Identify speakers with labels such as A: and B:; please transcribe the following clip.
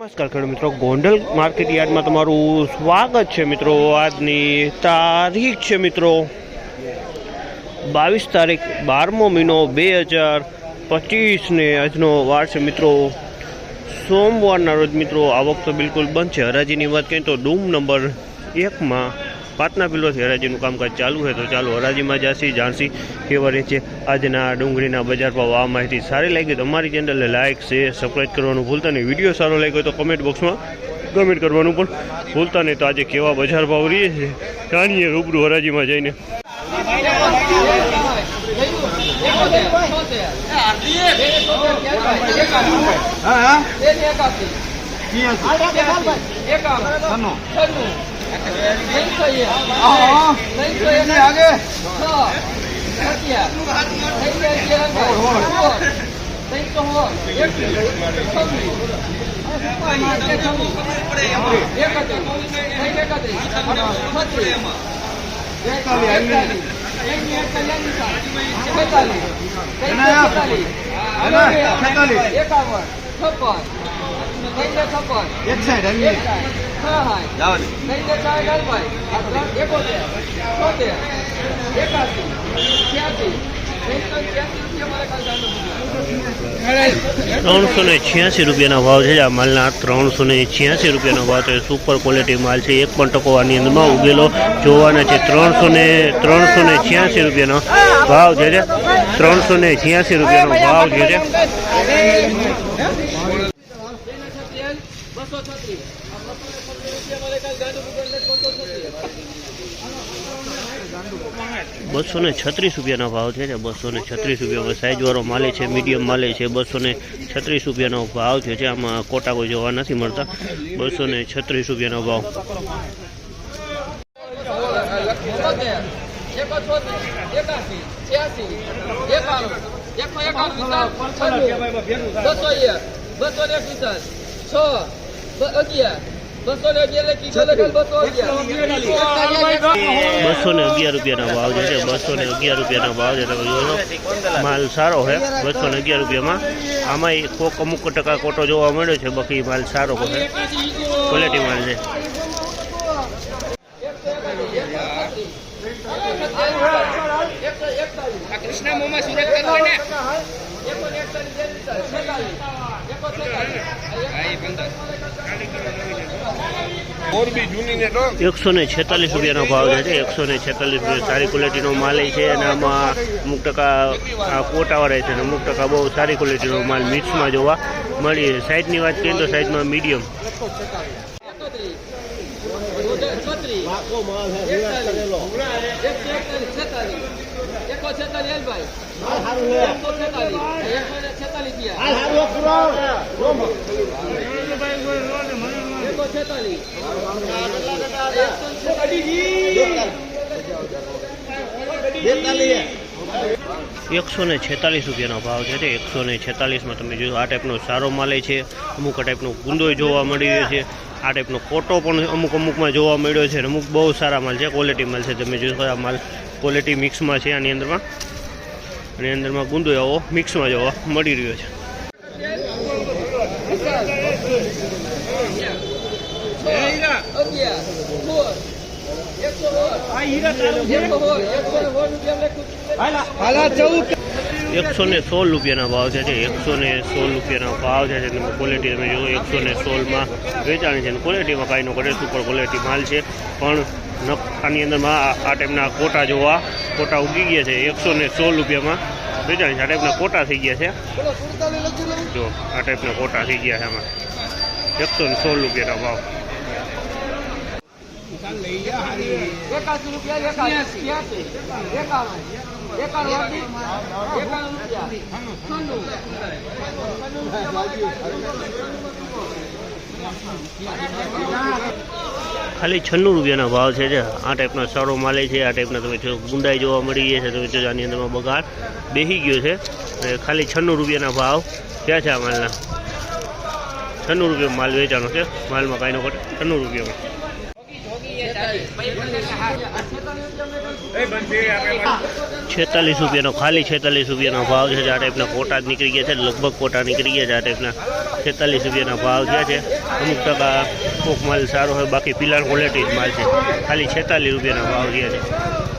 A: નમસ્કાર ખેડૂત મિત્રો, ગોંડલ માર્કેટ યાર્ડમાં તમારું સ્વાગત છે મિત્રો। આજની તારીખ છે મિત્રો 22 તારીખ 12મો મહિનો 2025 ને આજનો વાર છે મિત્રો સોમવારના રોજ મિત્રો। આવક તો બિલકુલ બંધ છે। હરાજીની વાત કરીએ તો ડૂમ નંબર 1માં પાટના પિલોથી હરાજીનું કામકાજ ચાલુ છે। તો ચાલો હરાજીમાં જાણસી કેવા રહે છે આજના ડુંગળીના બજાર ભાવ। આ માહિતી સારી લાગી તો અમારી ચેનલને લાઇક શેર સબસ્ક્રાઈબ કરવાનું ભૂલતા નહીં। વિડીયો સારો લાગ્યો તો કમેન્ટ બોક્સમાં કમેન્ટ કરવાનું પણ ભૂલતા નહીં। તો આજે કેવા બજાર ભાવ રહે છે જાણીએ રૂબરૂ હરાજીમાં જઈને। ₹386 ભાવ છે। આ માલના ₹386 ભાવ છે। સુપર ક્વોલિટી માલ છે। એક પણ ટકો આની અંદરમાં ઉગેલો જોવાના છે। ₹386 ભાવ છે। ₹386 ભાવ છે। ₹236 ભાવ છે। ₹236 સાઇઝ વાળો માલે છે, મીડિયમ માલે છે। ₹236 ભાવ છે। આમાં કોટા કોઈ જોવા નથી મળતા। ₹236 ભાવ। ₹211 ભાવ છે। ₹211 ભાવ છે। માલ સારો છે। ₹211 આમાં કોક અમુક ટકા કોટો જોવા મળ્યો છે। બાકી માલ સારો છે, ક્વોલિટી માલ છે। ₹146 ભાવ છે। ₹146 સારી ક્વોલિટીનો માલ છે। અને આમાં અમુક ટકા કોટાવાળા છે અને અમુક ટકા બહુ સારી ક્વોલિટીનો માલ મિક્સમાં જોવા મળી। સાઇઝની વાત કરીએ તો સાઇઝમાં મીડિયમ। ₹146 ભાવ છે। ₹146 તમે જોયું આ ટાઈપનો સારો માલ છે। અમુક ટાઈપનો ગુંદો જોવા મળી રહ્યો છે। આ ટાઈપનો કોટો પણ અમુકમાં જોવા મળ્યો છે। અમુક બહુ સારા માલ છે, ક્વોલિટી માલ છે। તમે જોયું આ માલ ક્વોલિટી મિક્સમાં છે। આની અંદરમાં ગુંદો આવો મિક્સમાં જોવા મળી રહ્યો છે। ₹116 ભાવ છે। ₹116 ભાવ છે। ક્વોલિટી તમે જુઓ 116માં વેચાણી છે। ક્વોલિટીમાં કાંઈ ન કરે, સુપર ક્વોલિટી માલ છે। પણ આની અંદરમાં આ ટાઈપના કોટા ઉગી ગયા છે। ₹116માં વેચાણી છે। આ ટાઈપના કોટા થઈ ગયા છે। જો આ ટાઈપના કોટા થઈ ગયા છે આમાં। ₹116 ભાવ। ખાલી ₹96 ભાવ છે। આ ટાઈપના સારો માલે છે। આ ટાઈપના તમે જો ગુંડાઈ જોવા મળી ગયા છે। તમે જો આની અંદરમાં બગાડ બેસી ગયો છે। ખાલી ₹96 ભાવ ક્યાં છે આ માલના। ₹96 માલ વેચાણો છે। માલમાં કાંઈ ન ઘટે। ₹96 ₹46 ખાલી ₹46 ભાવ છે. આ ટાઈપના કોટા જ નીકળી ગયા છે, લગભગ કોટા નીકળી ગયા છે. આ ટાઈપના ₹46 ભાવ થયા છે. અમુક ટકા કોક માલ સારો હોય, બાકી પિલાર ક્વોલિટી જ માલ છે. ખાલી ₹46 ભાવ થયા છે.